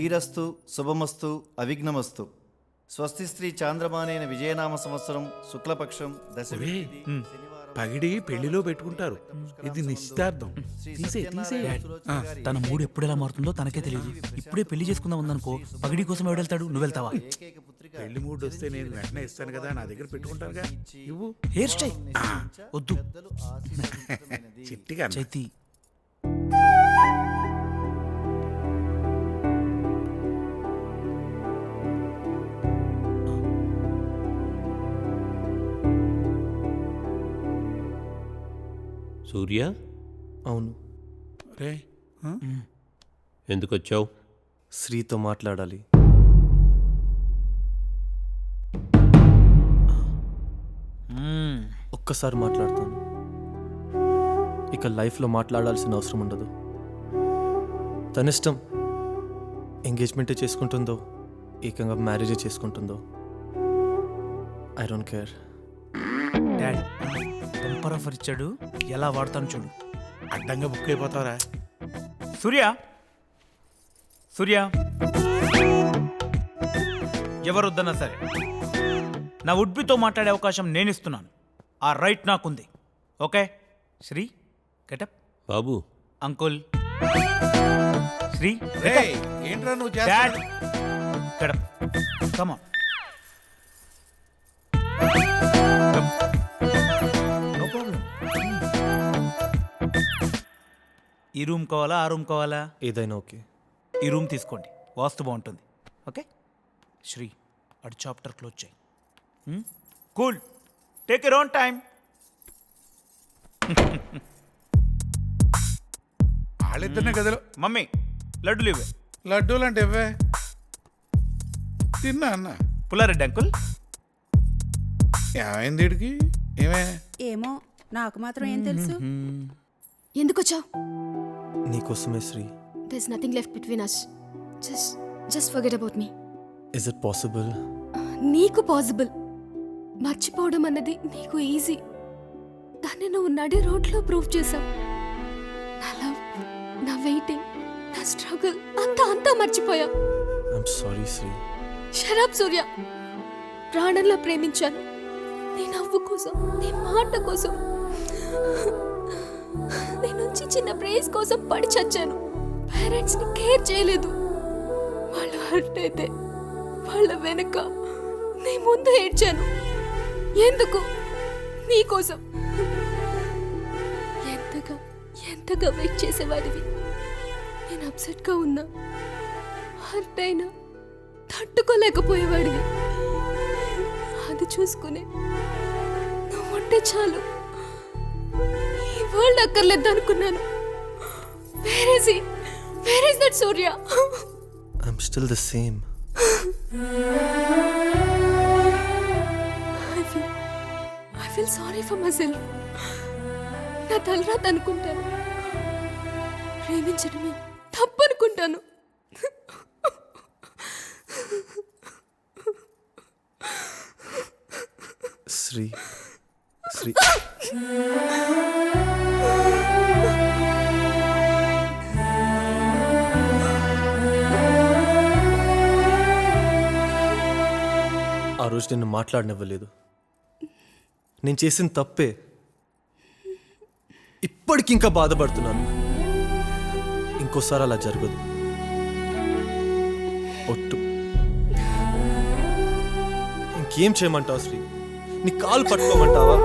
శ్రీరస్తు శుభమస్తు అవిఘ్నమస్తు. స్వస్తి శ్రీ చాంద్రమానేన విజయనామ సంవత్సరం శుక్లపక్షం దశమి పగిడి పెళ్లిలో పెట్టుకుంటారు. ఇది నిశ్చితార్థం. తన మూడు ఎప్పుడు ఎలా మారుతుందో తనకే తెలియదు. ఇప్పుడే పెళ్లి చేసుకుందాం ఉందనుకో, పగిడి కోసం ఎవడెళ్తాడు? నువ్వు వెళ్తావా? పెళ్లి మూడు వస్తే నేను వెంటనే ఇస్తాను కదా, నా దగ్గర పెట్టుకుంటారుగా. ఇవ్వు. హెయిర్ స్టైల్ వద్దు. చిట్టిగా చైతి సూర్య, అవును. రే ఎందుకు వచ్చావు? శ్రీతో మాట్లాడాలి. ఒక్కసారి మాట్లాడతాను. ఇక లైఫ్లో మాట్లాడాల్సిన అవసరం ఉండదు. తనిష్టం ఎంగేజ్మెంటే చేసుకుంటుందో ఏకంగా మ్యారేజే చేసుకుంటుందో I don't care. Dad bumper offer ఇచ్చాడు, ఎలా వాడతాను చూడు. అడ్డంగా బుక్ అయిపోతావరా? సూర్య, సూర్య, ఎవరు వద్దన్నా సరే నా వుడ్బితో మాట్లాడే అవకాశం నేను ఇస్తున్నాను. ఆ రైట్ నాకుంది. Okay Sri get up. బాబు, అంకుల్ శ్రీ రేయ్, ఏంట్రా నువ్వు డాడ్ చేస్తావు? Get up. Come on. No problem. ఈ రూమ్ కావాలా, ఆ రూమ్ కావాలా? ఏదైనా ఓకే. ఈ రూమ్ తీసుకోండి, వాస్తు బాగుంటుంది. ఓకే శ్రీ, అటు చాప్టర్ క్లోజ్ చేయి. Cool, take your own time. వాళ్ళిద్దరినే గదిలో మమ్మీ లడ్డూలు ఇవ్వే. లడ్డూలు అంటే ఇవ్వే. తిన్నా అన్న. పుల్లారెడ్డి అంకుల్. ఏమైంది వీడికి? ఏమే? ఏమో నాకు మాత్రం ఏం తెలుసు. ఎందుకొచ్చావు? నీకోసమే Sri. There's nothing left between us. Just forget about me. Is it possible? నీకు పాసిబుల్. మర్చిపోవడం అన్నది నీకు ఈజీ. దాన్ని నువ్వు నడి రోడ్లో ప్రూవ్ చేశావు. నా లవ్, నా వెయిటింగ్, నా స్ట్రగుల్ అంతా మర్చిపోయా. I'm sorry Sri. షరాబ్ సూర్య, ప్రాణంలో ప్రేమించాను. నీ నవ్వు కోసం, నీ మాట కోసం, నీ నుంచి చిన్న ప్రేజ్ కోసం పడి చచ్చాను. పేరెంట్స్ ని కేర్ చేయలేదు. వాళ్ళు హర్ట్ అయితే వాళ్ళ వెనక నీ ముందు ఏడ్చాను. ఎందుకు? నీ కోసం. ఎంతగా వెయిట్ చేసేవాడివి. నేను అప్సెట్ గా ఉన్నా, హర్ట్ అయినా తట్టుకోలేకపోయేవాడివి. అది చూసుకునే నువ్వుంటే చాలు, ఈ వరల్డ్ అక్కర్లేదు అనుకున్నాను. Where is that Surya? I'm still the same. I feel sorry for myself. నా తలరాత అనుకుంటాను, ప్రేమించడమే తప్పు అనుకుంటాను. శ్రీ శ్రీ ఆ రోజు నిన్ను మాట్లాడనివ్వలేదు. నేను చేసిన తప్పే. ఇప్పటికింకా బాధపడుతున్నాను. ఇంకోసారి అలా జరగదు. ఒట్టు. ఇంకేం చేయమంటావు శ్రీ? నీ కాలు పట్టుకోమంటావా?